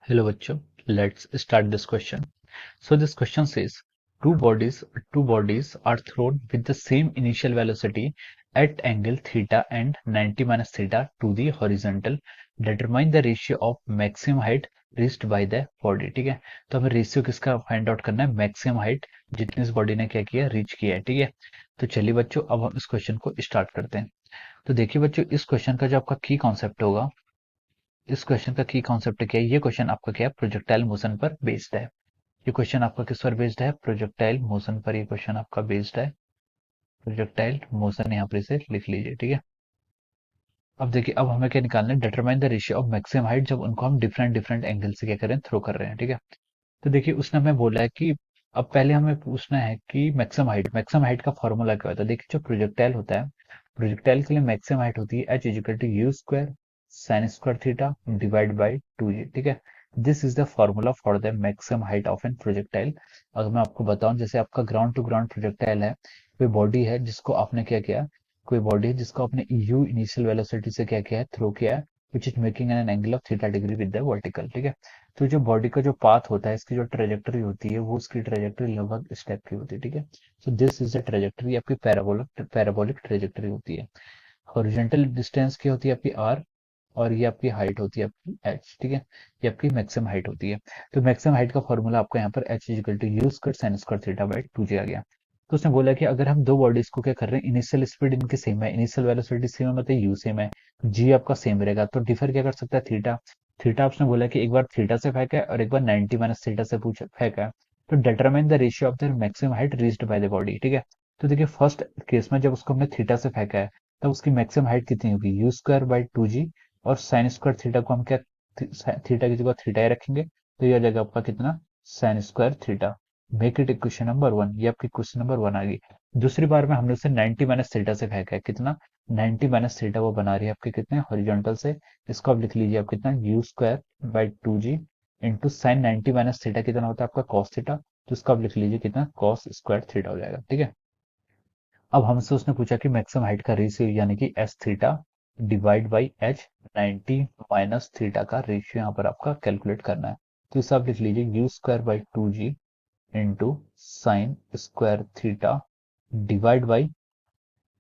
Hello बच्चों, let's start this question. So this question says two bodies two bodies are thrown with the same initial velocity at angle theta and 90 minus theta to the horizontal. Determine the ratio of maximum height reached by the body. ठीक है, तो हमें ratio किसका find out करना है? Maximum height जितनी इस body ने क्या किया, रीच किया है। ठीक है, तो चलिए बच्चों अब हम इस क्वेश्चन को स्टार्ट करते हैं। तो देखिए बच्चों, इस क्वेश्चन का जो आपका की कॉन्सेप्ट होगा, इस क्वेश्चन का की कॉन्सेप्ट क्या है? ये क्वेश्चन आपका क्या है? प्रोजेक्टाइल मोशन पर बेस्ड है। ये क्वेश्चन आपका किस पर बेस्ड है? प्रोजेक्टाइल मोशन पर ये क्वेश्चन आपका बेस्ड है। प्रोजेक्टाइल मोशन यहाँ पर इसे लिख लीजिए। ठीक है, अब देखिए, अब हमें क्या निकालना है? Determine the ratio of maximum height जब उनको हम डिफरेंट डिफरेंट एंगल से क्या करें, थ्रो कर रहे हैं। ठीक है, तो देखिए उसने हमें बोला है कि अब पहले हमें पूछना है कि मैक्सिमम हाइट का फॉर्मूला क्या होता है। देखिए जो प्रोजेक्टाइल होता है, प्रोजेक्टाइल के लिए मैक्सिमम हाइट होती है H equal to u square sine square theta divide by 2g। ठीक है, this is the formula for the maximum height of an projectile. अगर मैं आपको बताऊं, जैसे आपका ग्राउंड टू ग्राउंड प्रोजेक्टाइल है, कोई बॉडी है जिसको आपने क्या किया, कोई बॉडी है जिसको आपने यू इनिशियल वेलोसिटी से क्या किया है, थ्रो किया है, which is making an angle of theta degree with the vertical. ठीक है, तो जो बॉडी का जो पाथ होता है, इसकी जो ट्रेजेक्टरी होती है, वो उसकी ट्रेजेक्टरी लगभग इस टाइप की होती है। ठीक है, so this is the trajectory, आपकी पैराबोलिक ट्रेजेक्टरी होती है। हॉरिजॉन्टल डिस्टेंस की होती है आपकी आर, और ये आपकी हाइट होती है आपकी एच। ठीक है, ये आपकी मैक्सिमम हाइट होती है। तो मैक्सिमम हाइट का फॉर्मूला आपका यहाँ पर H equal to u square sine square theta by 2g आ गया। तो उसने बोला कि अगर हम दो बॉडीज को क्या कर रहे हैं, इनिशियल स्पीड इनकी सेम है, इनिशियल वेलोसिटी सेम है, मतलब यू सेम है, जी आपका सेम रहेगा, तो डिफर क्या कर सकता है? थीटा। थीटा आपने बोला कि एक बार थीटा से फेंका है और एक बार 90 माइनस थीटा से पूछ फेंका है। तो determine the ratio of the maximum height reached by the body. ठीक है, तो देखिए फर्स्ट केस में जब उसको हमने थीटा से फेंका है, तब उसकी मैक्सिमम हाइट कितनी होगी? यू स्क्वायर बाई 2g, और साइन स्क्वायर थीटा को हम क्या, थीटा की जगह थीटा ही रखेंगे, तो ये आ जाएगा आपका कितना? Sign square theta. Make it equation number 1। ये आपकी क्वेश्चन नंबर 1 आ गई। दूसरी बार में हमने उसे 90 माइनस थीटा से फेंका है, कितना? 90 माइनस थीटा वो बना रही है आपके कितने, हॉरिजॉन्टल से। इसको आप लिख लीजिए, आप कितना, you square by 2g into sine 90 minus theta कितना होता है आपका? Cos theta. तो इसको आप लिख लीजिए कितना, कॉस स्क्वायर थीटा हो जाएगा। ठीक है, अब हमसे उसने पूछा कि मैक्सिमम हाइट का रेशियो यानी कि S theta divide by H 90 minus theta का रेशियो यहाँ पर आपका कैलकुलेट करना है। तो इसे आप लिख लीजिए you square by 2g into sine square theta divide by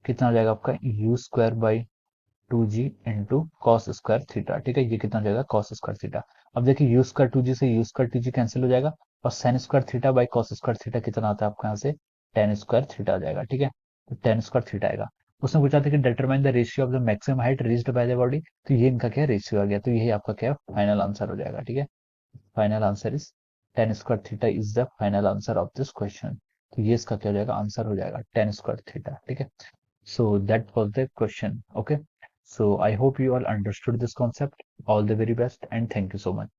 कितना हो जाएगा आपका, you square by 2g into cos square theta. ठीक है, ये कितना हो जाएगा? Cos square theta. अब देखिए यू स्क्वायर 2g से यू स्क्वायर 2g कैंसिल हो जाएगा, और sign square theta by cos square theta कितना आता है आपका? यहाँ से टेन स्क्वायर थीटा आ जाएगा। ठीक है, तो टेन स्क्वायर थीटा आएगा। उसने पूछा था कि determine the ratio of the maximum height reached by the body, तो ये इनका क्या रेशियो आ गया, तो यही आपका क्या फाइनल आंसर हो जाएगा। ठीक है, final answer is ten square theta is the final answer of this question. तो ये इसका क्या हो जाएगा? आंसर हो जाएगा टेन स्क्वायर थीटा। ठीक है, so that was the question. Okay, so I hope you all understood this concept. All the very best and thank you so much.